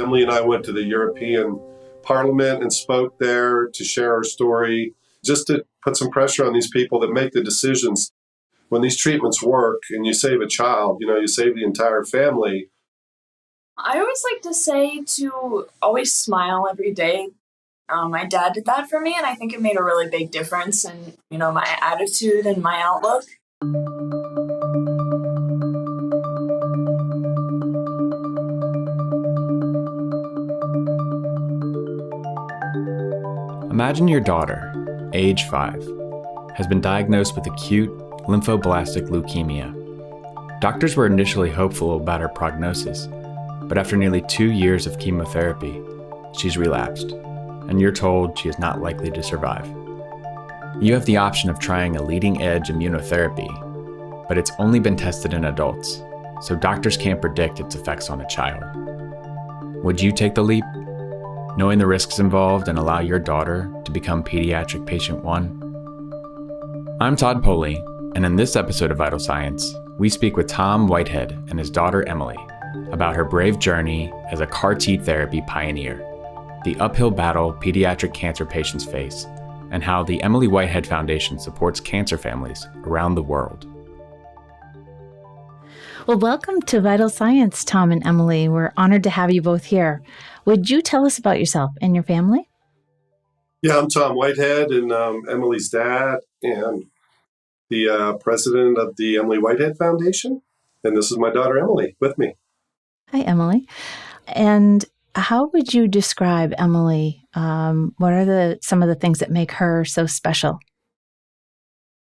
Emily and I went to the European Parliament and spoke there to share our story, just to put some pressure on these people that make the decisions. When these treatments work and you save a child, you save the entire family. I always like to say to always smile every day. My dad did that for me, and I think it made a really big difference in, my attitude and my outlook. Imagine your daughter, age 5, has been diagnosed with acute lymphoblastic leukemia. Doctors were initially hopeful about her prognosis, but after nearly 2 years of chemotherapy, she's relapsed, and you're told she is not likely to survive. You have the option of trying a leading-edge immunotherapy, but it's only been tested in adults, so doctors can't predict its effects on a child. Would you take the leap, knowing the risks involved, and allow your daughter to become pediatric patient 1? I'm Todd Poley, and in this episode of Vital Science, we speak with Tom Whitehead and his daughter Emily about her brave journey as a CAR-T therapy pioneer, the uphill battle pediatric cancer patients face, and how the Emily Whitehead Foundation supports cancer families around the world. Well, welcome to Vital Science, Tom and Emily. We're honored to have you both here. Would you tell us about yourself and your family? Yeah, I'm Tom Whitehead, and Emily's dad, and the president of the Emily Whitehead Foundation. And this is my daughter, Emily, with me. Hi, Emily. And how would you describe Emily? What are some of the things that make her so special?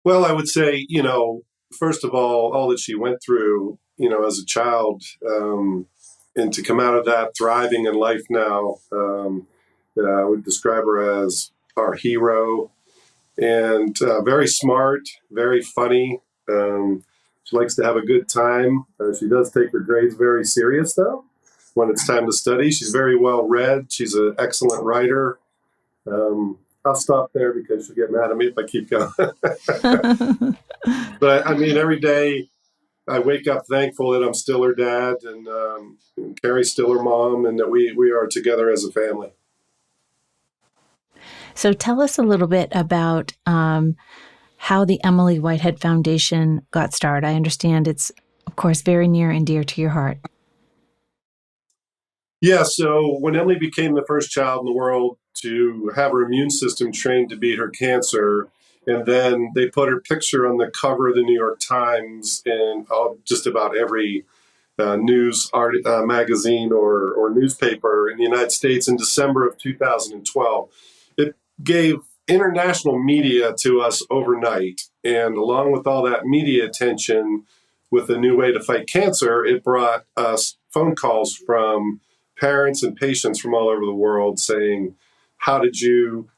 Well, I would say, first of all that she went through, as a child, and to come out of that thriving in life now, I would describe her as our hero, and very smart, very funny. She likes to have a good time. She does take her grades very serious, though, when it's time to study. She's very well read. She's an excellent writer. I'll stop there because she'll get mad at me if I keep going. But every day I wake up thankful that I'm still her dad, and Carrie's still her mom, and that we are together as a family. So tell us a little bit about how the Emily Whitehead Foundation got started. I understand it's, of course, very near and dear to your heart. Yeah, so when Emily became the first child in the world to have her immune system trained to beat her cancer, and then they put her picture on the cover of the New York Times and just about every news magazine or newspaper in the United States in December of 2012. It gave international media to us overnight. And along with all that media attention with a new way to fight cancer, it brought us phone calls from parents and patients from all over the world saying, how did you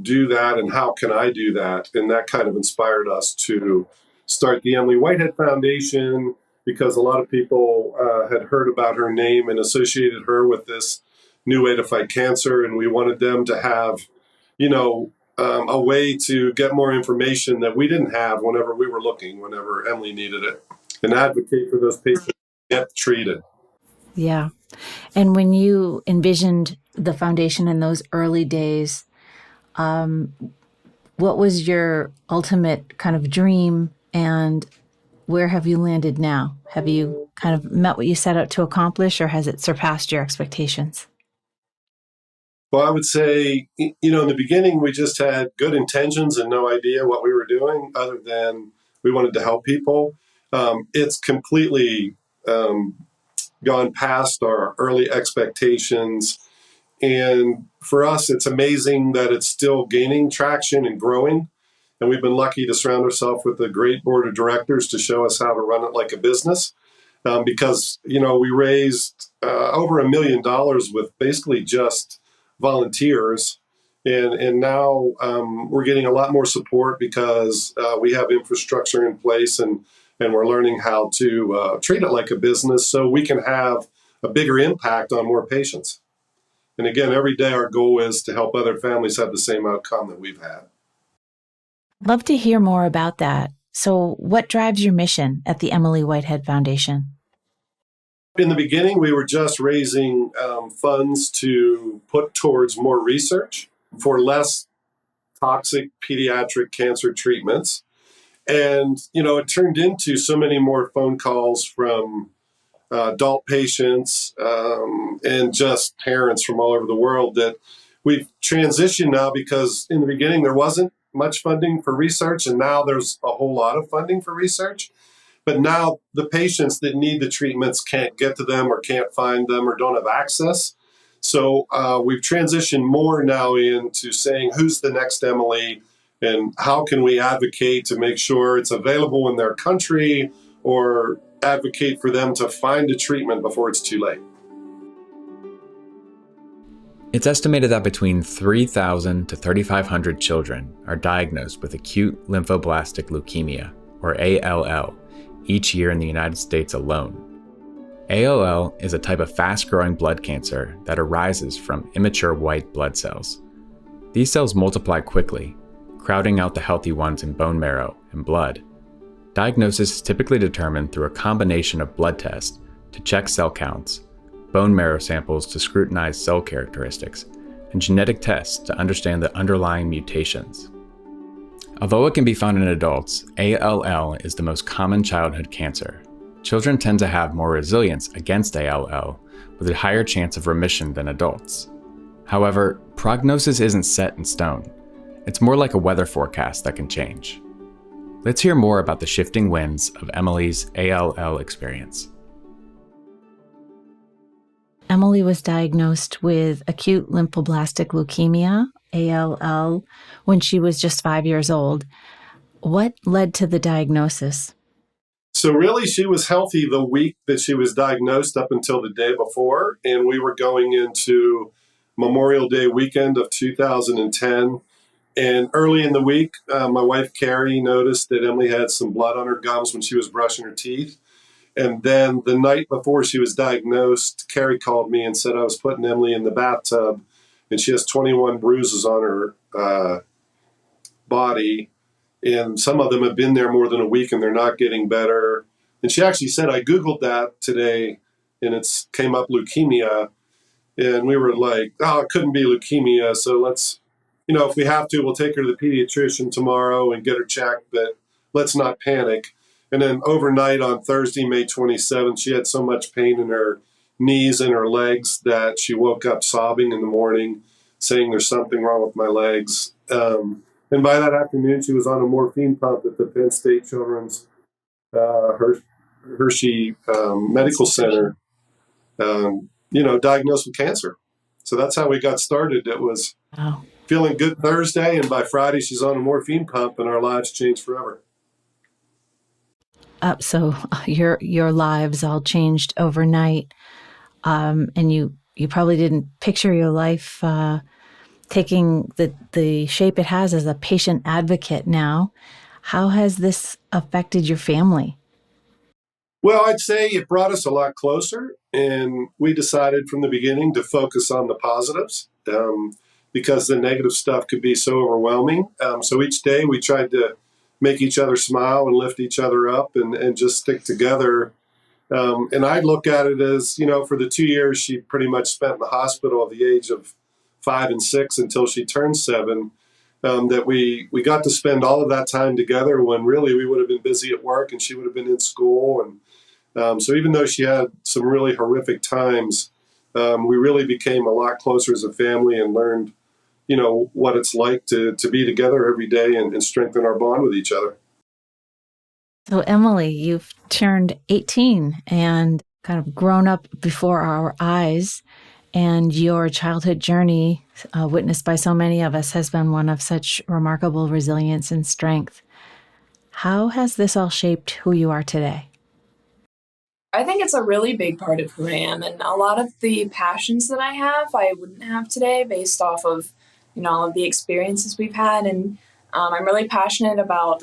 do that, and how can I do that? And that kind of inspired us to start the Emily Whitehead Foundation, because a lot of people had heard about her name and associated her with this new way to fight cancer. And we wanted them to have, a way to get more information that we didn't have whenever Emily needed it, and advocate for those patients to get treated. Yeah. And when you envisioned the foundation in those early days, what was your ultimate kind of dream, and where have you landed now? Have you kind of met what you set out to accomplish, or has it surpassed your expectations? Well, I would say, in the beginning, we just had good intentions and no idea what we were doing other than we wanted to help people. It's completely gone past our early expectations. And for us, it's amazing that it's still gaining traction and growing. And we've been lucky to surround ourselves with a great board of directors to show us how to run it like a business. Because, we raised over $1 million with basically just volunteers. And now we're getting a lot more support because we have infrastructure in place, and we're learning how to treat it like a business so we can have a bigger impact on more patients. And again, every day our goal is to help other families have the same outcome that we've had. Love to hear more about that. So what drives your mission at the Emily Whitehead Foundation? In the beginning, we were just raising funds to put towards more research for less toxic pediatric cancer treatments. And, it turned into so many more phone calls from adult patients and just parents from all over the world that we've transitioned now, because in the beginning there wasn't much funding for research, and now there's a whole lot of funding for research. But now the patients that need the treatments can't get to them or can't find them or don't have access. So we've transitioned more now into saying who's the next Emily and how can we advocate to make sure it's available in their country, or advocate for them to find a treatment before it's too late. It's estimated that between 3,000 to 3,500 children are diagnosed with acute lymphoblastic leukemia, or ALL, each year in the United States alone. ALL is a type of fast-growing blood cancer that arises from immature white blood cells. These cells multiply quickly, crowding out the healthy ones in bone marrow and blood. Diagnosis is typically determined through a combination of blood tests to check cell counts, bone marrow samples to scrutinize cell characteristics, and genetic tests to understand the underlying mutations. Although it can be found in adults, ALL is the most common childhood cancer. Children tend to have more resilience against ALL, with a higher chance of remission than adults. However, prognosis isn't set in stone. It's more like a weather forecast that can change. Let's hear more about the shifting winds of Emily's ALL experience. Emily was diagnosed with acute lymphoblastic leukemia, ALL, when she was just 5 years old. What led to the diagnosis? So really, she was healthy the week that she was diagnosed up until the day before, and we were going into Memorial Day weekend of 2010. And early in the week, my wife, Carrie, noticed that Emily had some blood on her gums when she was brushing her teeth. And then the night before she was diagnosed, Carrie called me and said I was putting Emily in the bathtub, and she has 21 bruises on her body. And some of them have been there more than a week and they're not getting better. And she actually said, I Googled that today and it came up leukemia. And we were like, oh, it couldn't be leukemia. So let's, if we have to, we'll take her to the pediatrician tomorrow and get her checked, but let's not panic. And then overnight on Thursday, May 27th, she had so much pain in her knees and her legs that she woke up sobbing in the morning, saying there's something wrong with my legs. And by that afternoon, she was on a morphine pump at the Penn State Children's Hershey Medical Center, diagnosed with cancer. So that's how we got started. It was feeling good Thursday, and by Friday, she's on a morphine pump, and our lives changed forever. So your lives all changed overnight, and you probably didn't picture your life taking the shape it has as a patient advocate now. How has this affected your family? Well, I'd say it brought us a lot closer, and we decided from the beginning to focus on the positives because the negative stuff could be so overwhelming. So each day we tried to make each other smile and lift each other up and just stick together. And I look at it as, for the 2 years she pretty much spent in the hospital at the age of 5 and 6 until she turned 7, that we got to spend all of that time together when really we would have been busy at work and she would have been in school. And so even though she had some really horrific times, we really became a lot closer as a family and learned, what it's like to be together every day and strengthen our bond with each other. So Emily, you've turned 18 and kind of grown up before our eyes. And your childhood journey, witnessed by so many of us, has been one of such remarkable resilience and strength. How has this all shaped who you are today? I think it's a really big part of who I am. And a lot of the passions that I have, I wouldn't have today based off of, all of the experiences we've had. And I'm really passionate about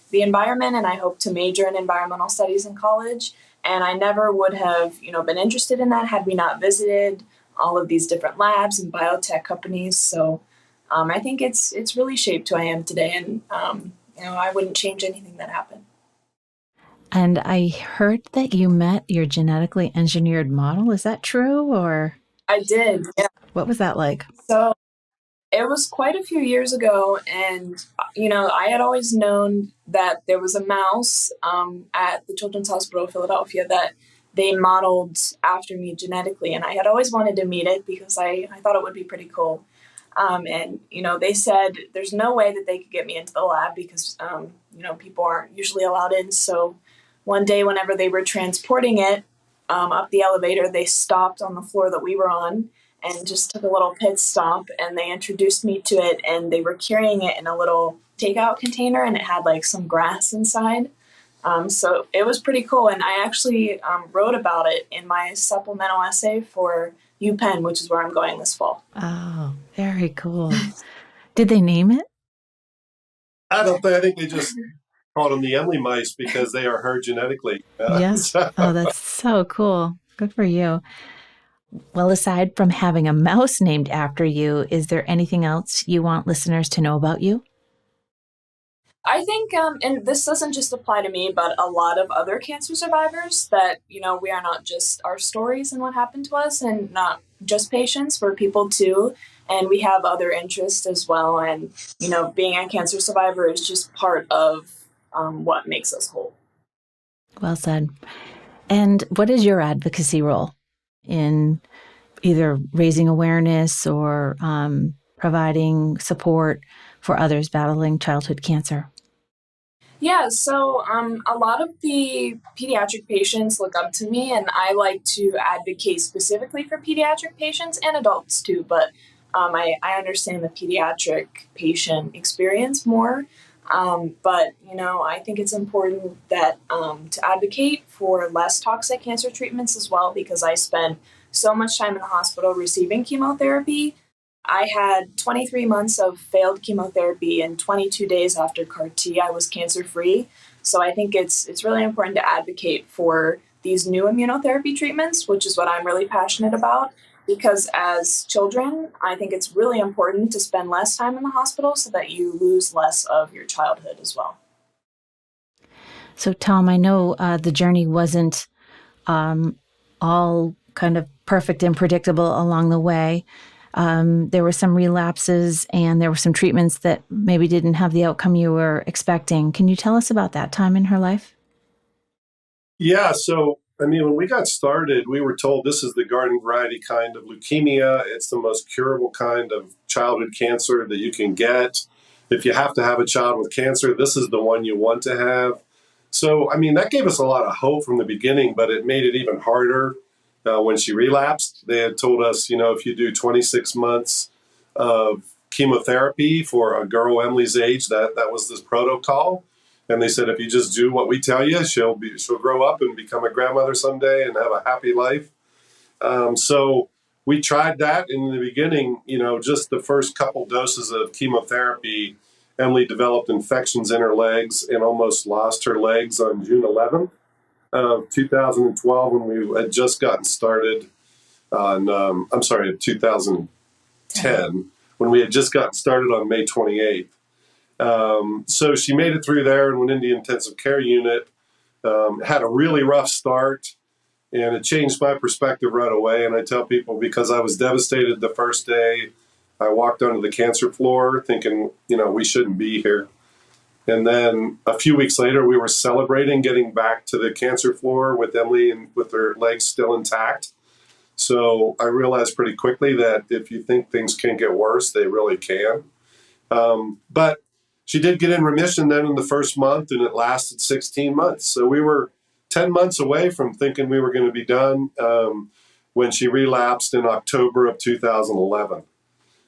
the environment, and I hope to major in environmental studies in college. And I never would have, been interested in that had we not visited all of these different labs and biotech companies. So I think it's really shaped who I am today. And, I wouldn't change anything that happened. And I heard that you met your genetically engineered model. Is that true? Or I did. Yeah. what was that like? So it was quite a few years ago, and I had always known that there was a mouse at the Children's Hospital of Philadelphia that they modeled after me genetically, and I had always wanted to meet it because I thought it would be pretty cool. And they said there's no way that they could get me into the lab because people aren't usually allowed in. So one day, whenever they were transporting it up the elevator, they stopped on the floor that we were on and just took a little pit stop, and they introduced me to it, and they were carrying it in a little takeout container, and it had like some grass inside. So it was pretty cool, and I actually wrote about it in my supplemental essay for UPenn, which is where I'm going this fall. Oh, very cool. Did they name it? I think they just called them the Emily mice because they are her genetically. Yes. Oh, that's so cool. Good for you. Well, aside from having a mouse named after you, is there anything else you want listeners to know about you? I think, and this doesn't just apply to me, but a lot of other cancer survivors that, we are not just our stories and what happened to us and not just patients, we're people too. And we have other interests as well. And, being a cancer survivor is just part of what makes us whole. Well said. And what is your advocacy role in either raising awareness or providing support for others battling childhood cancer? Yeah, so a lot of the pediatric patients look up to me, and I like to advocate specifically for pediatric patients and adults too, but I understand the pediatric patient experience more. But I think it's important that to advocate for less toxic cancer treatments as well, because I spent so much time in the hospital receiving chemotherapy. I had 23 months of failed chemotherapy, and 22 days after CAR T, I was cancer-free. So I think it's really important to advocate for these new immunotherapy treatments, which is what I'm really passionate about. Because as children, I think it's really important to spend less time in the hospital so that you lose less of your childhood as well. So, Tom, I know the journey wasn't all kind of perfect and predictable along the way. There were some relapses and there were some treatments that maybe didn't have the outcome you were expecting. Can you tell us about that time in her life? Yeah, so when we got started, we were told this is the garden variety kind of leukemia. It's the most curable kind of childhood cancer that you can get. If you have to have a child with cancer, this is the one you want to have. So, that gave us a lot of hope from the beginning, but it made it even harder when she relapsed. They had told us, if you do 26 months of chemotherapy for a girl Emily's age, that was this protocol. And they said, if you just do what we tell you, she'll grow up and become a grandmother someday and have a happy life. So we tried that in the beginning. Just the first couple doses of chemotherapy, Emily developed infections in her legs and almost lost her legs on June 11th of 2012 when we had just gotten started on, 2010, when we had just gotten started on May 28th. So she made it through there and went into the intensive care unit, had a really rough start, and it changed my perspective right away. And I tell people, because I was devastated the first day, I walked onto the cancer floor thinking, we shouldn't be here. And then a few weeks later, we were celebrating getting back to the cancer floor with Emily and with her legs still intact. So I realized pretty quickly that if you think things can get worse, they really can. But she did get in remission then in the first month, and it lasted 16 months. So we were 10 months away from thinking we were going to be done when she relapsed in October of 2011.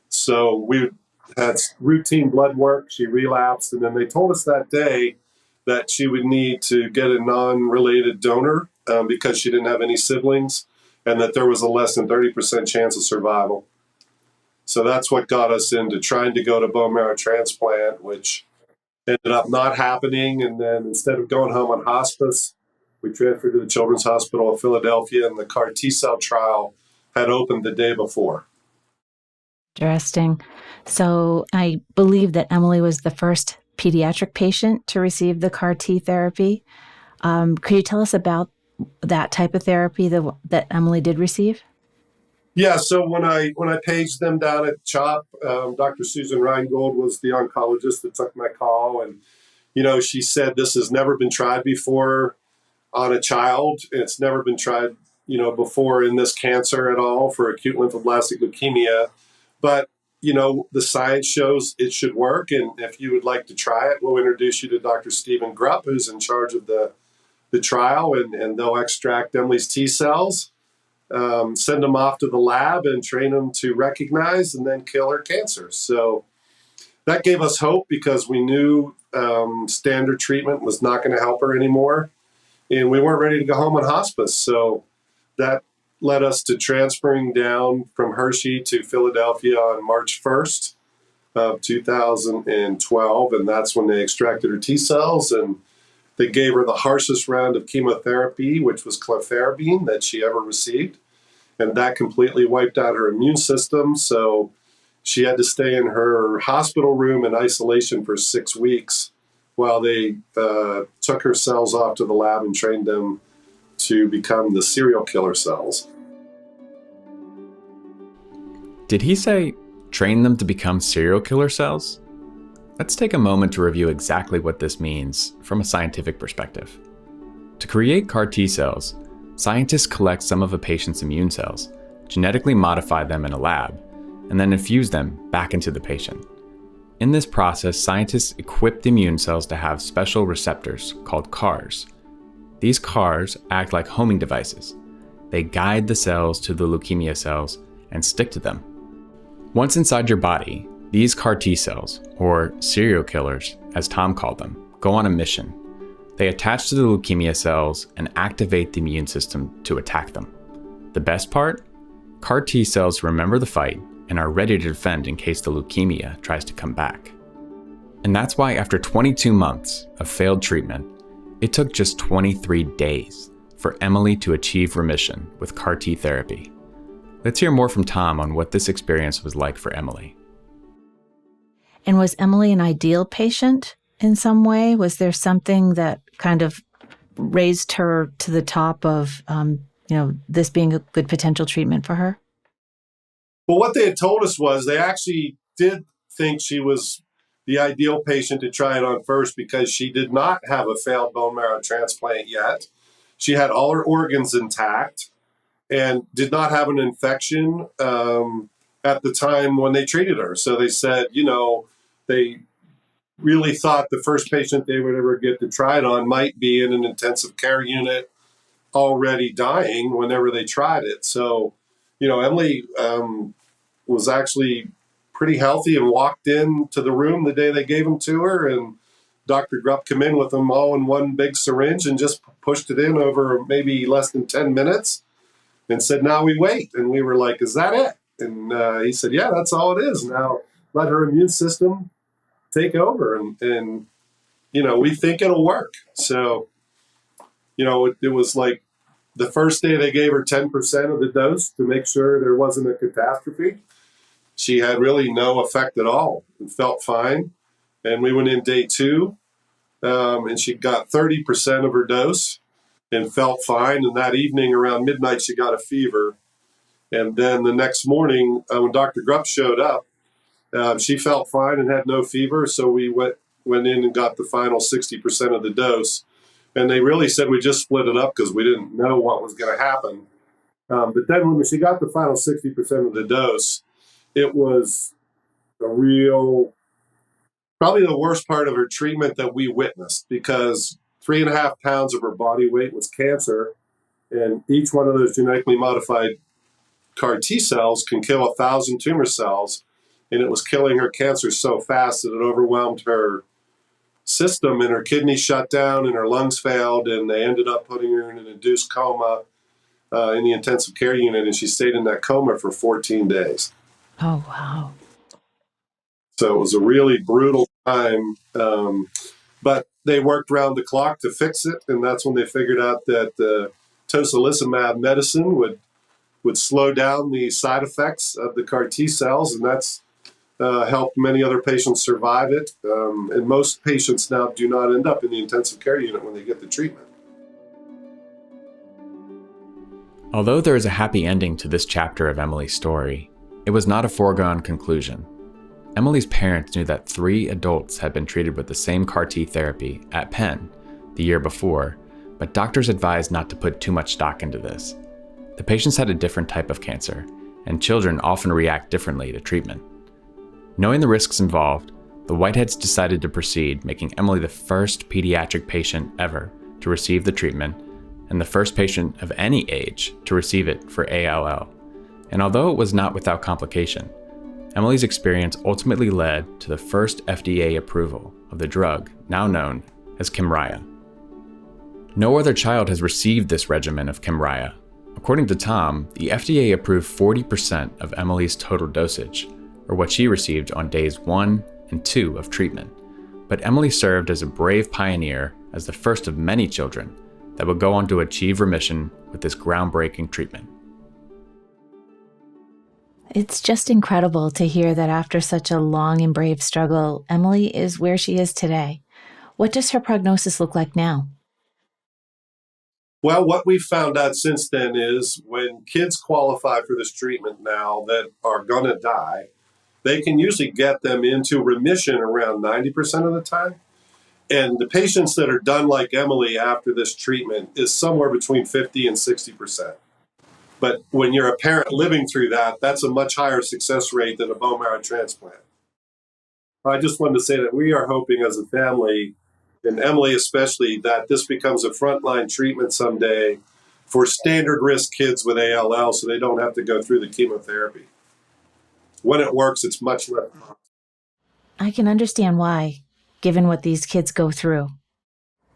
So we had routine blood work. She relapsed, and then they told us that day that she would need to get a non-related donor because she didn't have any siblings, and that there was a less than 30% chance of survival. So that's what got us into trying to go to bone marrow transplant, which ended up not happening. And then instead of going home on hospice, we transferred to the Children's Hospital of Philadelphia, and the CAR T-cell trial had opened the day before. Interesting. So I believe that Emily was the first pediatric patient to receive the CAR T therapy. Could you tell us about that type of therapy that Emily did receive? Yeah, so when I paged them down at CHOP, Dr. Susan Reingold was the oncologist that took my call, and she said this has never been tried before on a child. It's never been tried, before in this cancer at all for acute lymphoblastic leukemia, but the science shows it should work, and if you would like to try it, we'll introduce you to Dr. Stephen Grupp, who's in charge of the trial, and they'll extract Emily's T cells. Send them off to the lab and train them to recognize and then kill her cancer. So that gave us hope because we knew standard treatment was not going to help her anymore. And we weren't ready to go home on hospice. So that led us to transferring down from Hershey to Philadelphia on March 1st of 2012. And that's when they extracted her T cells, and they gave her the harshest round of chemotherapy, which was clofarabine, that she ever received. And that completely wiped out her immune system. So she had to stay in her hospital room in isolation for 6 weeks while they took her cells off to the lab and trained them to become the serial killer cells. Did he say train them to become serial killer cells? Let's take a moment to review exactly what this means from a scientific perspective. To create CAR T cells, scientists collect some of a patient's immune cells, genetically modify them in a lab, and then infuse them back into the patient. In this process, scientists equip the immune cells to have special receptors called CARs. These CARs act like homing devices. They guide the cells to the leukemia cells and stick to them. Once inside your body, these CAR T cells, or serial killers, as Tom called them, go on a mission. They attach to the leukemia cells and activate the immune system to attack them. The best part? CAR T cells remember the fight and are ready to defend in case the leukemia tries to come back. And that's why after 22 months of failed treatment, it took just 23 days for Emily to achieve remission with CAR T therapy. Let's hear more from Tom on what this experience was like for Emily. And was Emily an ideal patient in some way? Was there something that kind of raised her to the top of, this being a good potential treatment for her? Well, what they had told us was they actually did think she was the ideal patient to try it on first because she did not have a failed bone marrow transplant yet. She had all her organs intact and did not have an infection at the time when they treated her. So they said, they really thought the first patient they would ever get to try it on might be in an intensive care unit already dying whenever they tried it. So, Emily was actually pretty healthy and walked into the room the day they gave them to her, and Dr. Grupp came in with them all in one big syringe and just pushed it in over maybe less than 10 minutes and said, now we wait. And we were like, is that it? And he said, yeah, that's all it is. Now let her immune system take over. And we think it'll work. So, it was like the first day they gave her 10% of the dose to make sure there wasn't a catastrophe. She had really no effect at all and felt fine. And we went in day 2, and she got 30% of her dose and felt fine. And that evening around midnight, she got a fever. And then the next morning, when Dr. Grupp showed up, she felt fine and had no fever. So we went in and got the final 60% of the dose. And they really said we just split it up because we didn't know what was going to happen. But then when she got the final 60% of the dose, it was probably the worst part of her treatment that we witnessed, because 3.5 pounds of her body weight was cancer. And each one of those genetically modified CAR T cells can kill 1,000 tumor cells. And it was killing her cancer so fast that it overwhelmed her system, and her kidneys shut down and her lungs failed, and they ended up putting her in an induced coma in the intensive care unit, and she stayed in that coma for 14 days. Oh, wow. So it was a really brutal time, but they worked around the clock to fix it, and that's when they figured out that the tocilizumab medicine would slow down the side effects of the CAR T cells, and that's helped many other patients survive it. And most patients now do not end up in the intensive care unit when they get the treatment. Although there is a happy ending to this chapter of Emily's story, it was not a foregone conclusion. Emily's parents knew that 3 adults had been treated with the same CAR-T therapy at Penn the year before, but doctors advised not to put too much stock into this. The patients had a different type of cancer, and children often react differently to treatment. Knowing the risks involved, the Whiteheads decided to proceed, making Emily the first pediatric patient ever to receive the treatment and the first patient of any age to receive it for ALL. And although it was not without complication, Emily's experience ultimately led to the first FDA approval of the drug now known as Kymriah. No other child has received this regimen of Kymriah. According to Tom, the FDA approved 40% of Emily's total dosage, or what she received on days 1 and 2 of treatment. But Emily served as a brave pioneer as the first of many children that would go on to achieve remission with this groundbreaking treatment. It's just incredible to hear that after such a long and brave struggle, Emily is where she is today. What does her prognosis look like now? Well, what we've found out since then is when kids qualify for this treatment now that are going to die, they can usually get them into remission around 90% of the time. And the patients that are done like Emily after this treatment is somewhere between 50 and 60%. But when you're a parent living through that, that's a much higher success rate than a bone marrow transplant. I just wanted to say that we are hoping as a family, and Emily especially, that this becomes a frontline treatment someday for standard risk kids with ALL so they don't have to go through the chemotherapy. When it works, it's much less. I can understand why, given what these kids go through.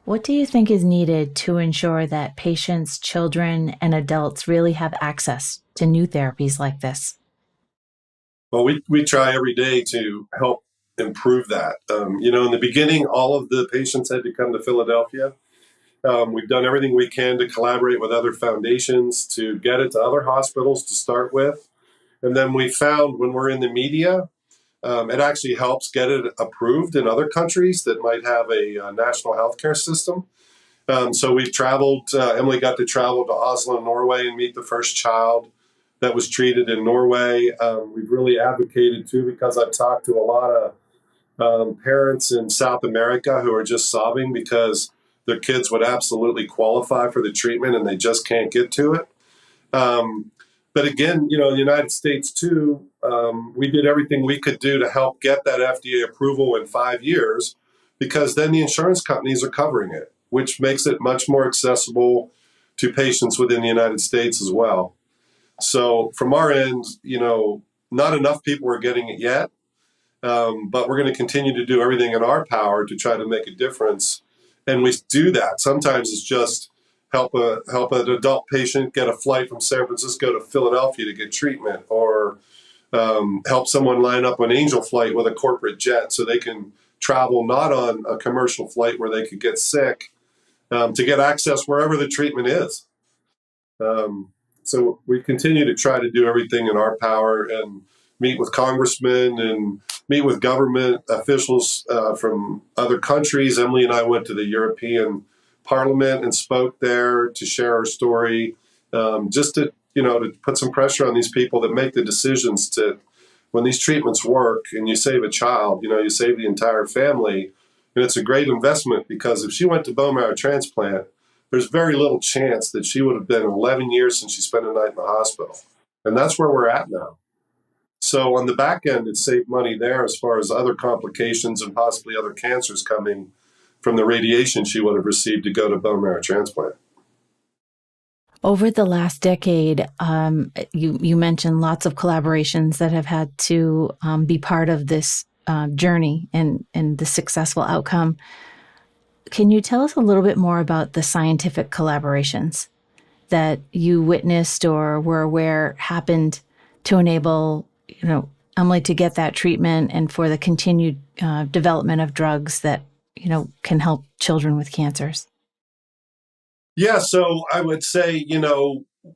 What do you think is needed to ensure that patients, children, and adults really have access to new therapies like this? Well, we try every day to help improve that. In the beginning, all of the patients had to come to Philadelphia. We've done everything we can to collaborate with other foundations to get it to other hospitals to start with. And then we found when we're in the media, it actually helps get it approved in other countries that might have a national healthcare system. So we've traveled, Emily got to travel to Oslo, Norway, and meet the first child that was treated in Norway. We've really advocated too, because I've talked to a lot of parents in South America who are just sobbing because their kids would absolutely qualify for the treatment and they just can't get to it. But again, in the United States too, we did everything we could do to help get that FDA approval in 5 years, because then the insurance companies are covering it, which makes it much more accessible to patients within the United States as well. So from our end, not enough people are getting it yet, but we're going to continue to do everything in our power to try to make a difference. And we do that. Sometimes it's just help an adult patient get a flight from San Francisco to Philadelphia to get treatment, or help someone line up an Angel flight with a corporate jet so they can travel not on a commercial flight where they could get sick, to get access wherever the treatment is. So we continue to try to do everything in our power and meet with congressmen and meet with government officials from other countries. Emily and I went to the European Parliament and spoke there to share our story, just to put some pressure on these people that make the decisions to, when these treatments work and you save a child, you save the entire family. And it's a great investment, because if she went to bone marrow transplant, there's very little chance that she would have been 11 years since she spent a night in the hospital. And that's where we're at now. So on the back end, it saved money there as far as other complications and possibly other cancers coming from the radiation she would have received to go to bone marrow transplant. Over the last decade, you mentioned lots of collaborations that have had to be part of this journey and the successful outcome. Can you tell us a little bit more about the scientific collaborations that you witnessed or were aware happened to enable, Emily to get that treatment and for the continued development of drugs that, can help children with cancers? Yeah, so I would say,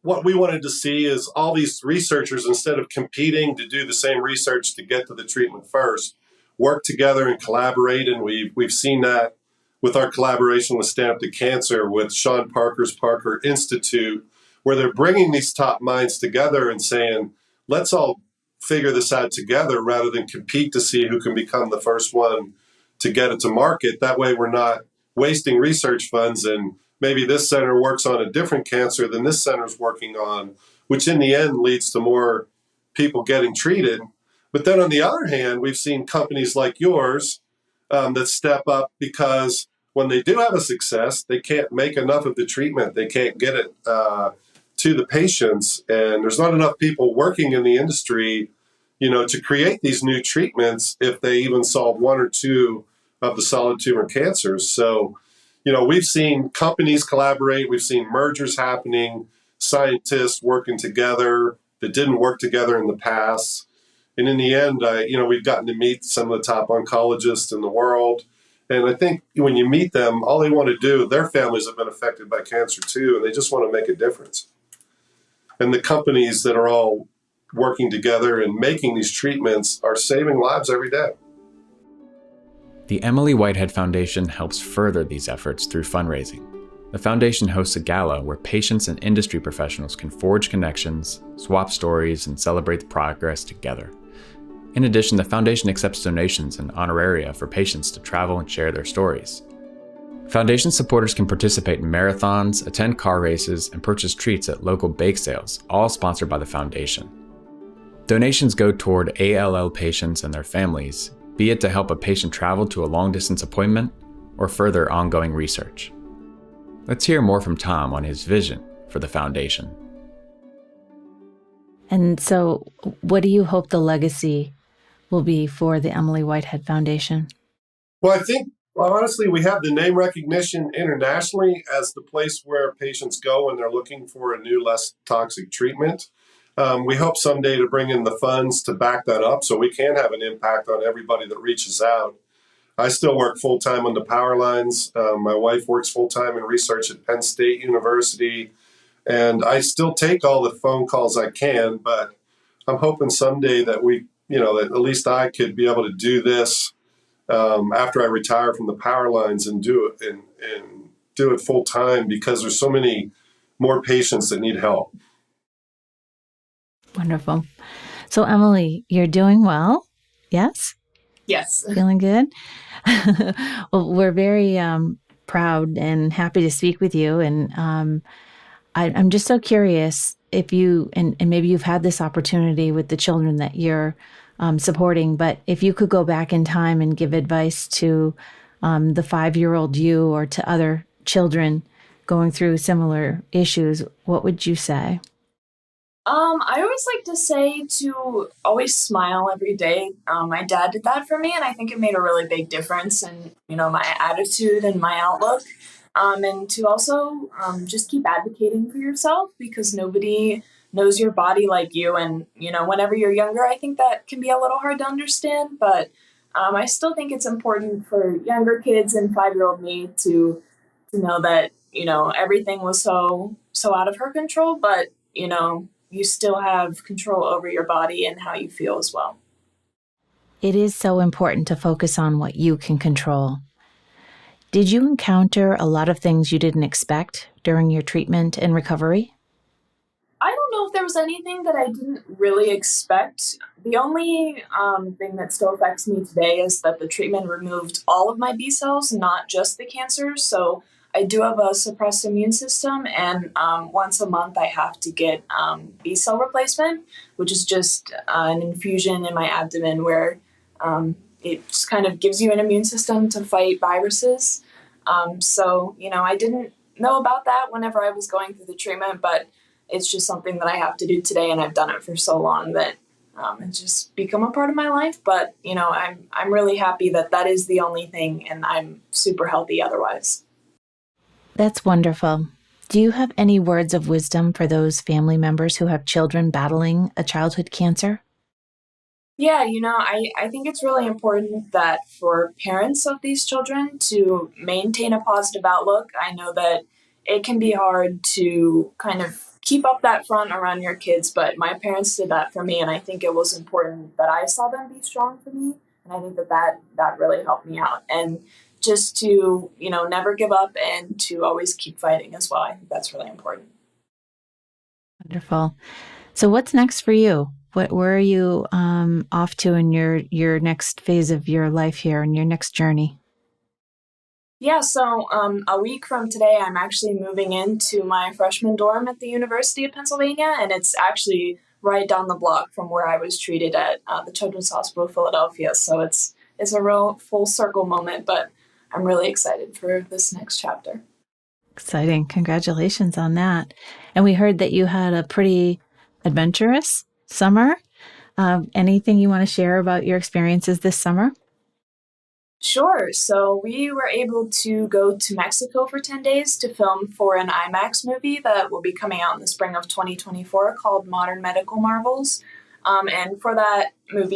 what we wanted to see is all these researchers, instead of competing to do the same research to get to the treatment first, work together and collaborate. And we've seen that with our collaboration with Stamp to Cancer, with Sean Parker's Parker Institute, where they're bringing these top minds together and saying, let's all figure this out together rather than compete to see who can become the first one to get it to market. That way we're not wasting research funds, and maybe this center works on a different cancer than this center's working on, which in the end leads to more people getting treated. But then on the other hand, we've seen companies like yours that step up because when they do have a success, they can't make enough of the treatment. They can't get it to the patients, and there's not enough people working in the industry, to create these new treatments if they even solve one or two of the solid tumor cancers. So, we've seen companies collaborate, we've seen mergers happening, scientists working together that didn't work together in the past. And in the end, we've gotten to meet some of the top oncologists in the world. And I think when you meet them, all they want to do, their families have been affected by cancer too, and they just want to make a difference. And the companies that are all working together and making these treatments are saving lives every day. The Emily Whitehead Foundation helps further these efforts through fundraising. The foundation hosts a gala where patients and industry professionals can forge connections, swap stories, and celebrate the progress together. In addition, the foundation accepts donations and honoraria for patients to travel and share their stories. Foundation supporters can participate in marathons, attend car races, and purchase treats at local bake sales, all sponsored by the foundation. Donations go toward ALL patients and their families, be it to help a patient travel to a long-distance appointment or further ongoing research. Let's hear more from Tom on his vision for the foundation. And so, what do you hope the legacy will be for the Emily Whitehead Foundation? Well, I think, honestly, we have the name recognition internationally as the place where patients go when they're looking for a new, less toxic treatment. We hope someday to bring in the funds to back that up so we can have an impact on everybody that reaches out. I still work full-time on the power lines. My wife works full-time in research at Penn State University, and I still take all the phone calls I can, but I'm hoping someday that that at least I could be able to do this after I retire from the power lines and do it and do it full time, because there's so many more patients that need help. Wonderful. So, Emily, you're doing well. Yes? Yes. Feeling good? Well, we're very proud and happy to speak with you. And I'm just so curious if you, and maybe you've had this opportunity with the children that you're supporting, but if you could go back in time and give advice to the 5-year-old you or to other children going through similar issues, what would you say? I always like to say to always smile every day. My dad did that for me, and I think it made a really big difference in, my attitude and my outlook. And to also just keep advocating for yourself, because nobody knows your body like you. And, whenever you're younger, I think that can be a little hard to understand. But I still think it's important for younger kids and 5-year-old me to know that, everything was so out of her control. But, you still have control over your body and how you feel as well. It is so important to focus on what you can control. Did you encounter a lot of things you didn't expect during your treatment and recovery? I don't know if there was anything that I didn't really expect. The only thing that still affects me today is that the treatment removed all of my B cells, not just the cancer. So I do have a suppressed immune system, and once a month I have to get B cell replacement, which is just an infusion in my abdomen where it just kind of gives you an immune system to fight viruses. So, I didn't know about that whenever I was going through the treatment, but it's just something that I have to do today, and I've done it for so long that it's just become a part of my life. But, I'm really happy that is the only thing, and I'm super healthy otherwise. That's wonderful. Do you have any words of wisdom for those family members who have children battling a childhood cancer? Yeah, I think it's really important that for parents of these children to maintain a positive outlook. I know that it can be hard to kind of keep up that front around your kids, but my parents did that for me, and I think it was important that I saw them be strong for me, and I think that really helped me out. And just to, never give up and to always keep fighting as well. I think that's really important. Wonderful. So what's next for you? Where are you off to in your next phase of your life here and your next journey? Yeah, so a week from today, I'm actually moving into my freshman dorm at the University of Pennsylvania, and it's actually right down the block from where I was treated at the Children's Hospital of Philadelphia. So it's a real full circle moment, but I'm really excited for this next chapter. Exciting. Congratulations on that. And we heard that you had a pretty adventurous summer. Anything you want to share about your experiences this summer? Sure. So we were able to go to Mexico for 10 days to film for an IMAX movie that will be coming out in the spring of 2024 called Modern Medical Marvels. And for that movie,